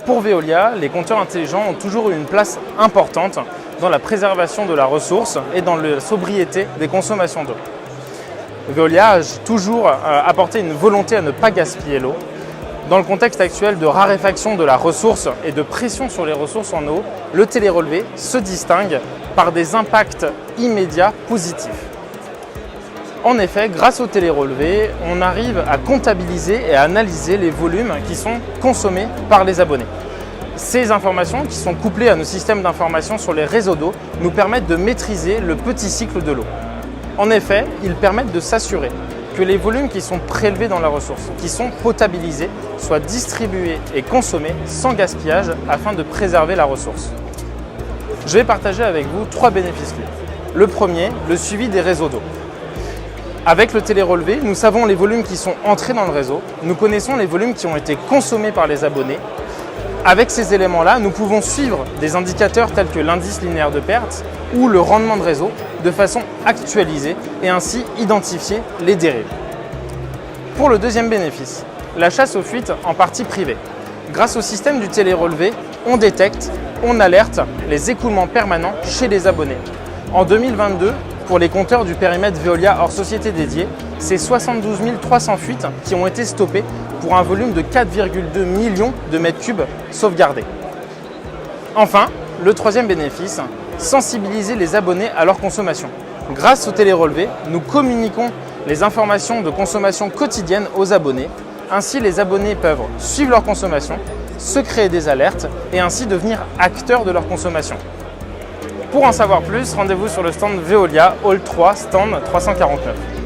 Pour Veolia, les compteurs intelligents ont toujours eu une place importante dans la préservation de la ressource et dans la sobriété des consommations d'eau. Veolia a toujours apporté une volonté à ne pas gaspiller l'eau. Dans le contexte actuel de raréfaction de la ressource et de pression sur les ressources en eau, le télérelevé se distingue par des impacts immédiats positifs. En effet, grâce au télérelevé, on arrive à comptabiliser et à analyser les volumes qui sont consommés par les abonnés. Ces informations, qui sont couplées à nos systèmes d'information sur les réseaux d'eau, nous permettent de maîtriser le petit cycle de l'eau. En effet, ils permettent de s'assurer que les volumes qui sont prélevés dans la ressource, qui sont potabilisés, soient distribués et consommés sans gaspillage afin de préserver la ressource. Je vais partager avec vous 3 bénéfices clés. Le premier, le suivi des réseaux d'eau. Avec le télérelevé, nous savons les volumes qui sont entrés dans le réseau, nous connaissons les volumes qui ont été consommés par les abonnés. Avec ces éléments-là, nous pouvons suivre des indicateurs tels que l'indice linéaire de perte ou le rendement de réseau de façon actualisée et ainsi identifier les dérives. Pour le deuxième bénéfice, la chasse aux fuites en partie privée. Grâce au système du télérelevé, on détecte, on alerte les écoulements permanents chez les abonnés. En 2022, pour les compteurs du périmètre Veolia hors société dédiée, c'est 72 300 fuites qui ont été stoppées pour un volume de 4,2 millions de mètres cubes sauvegardés. Enfin, le troisième bénéfice, sensibiliser les abonnés à leur consommation. Grâce au télérelevé, nous communiquons les informations de consommation quotidienne aux abonnés. Ainsi, les abonnés peuvent suivre leur consommation, se créer des alertes et ainsi devenir acteurs de leur consommation. Pour en savoir plus, rendez-vous sur le stand Veolia, Hall 3, stand 349.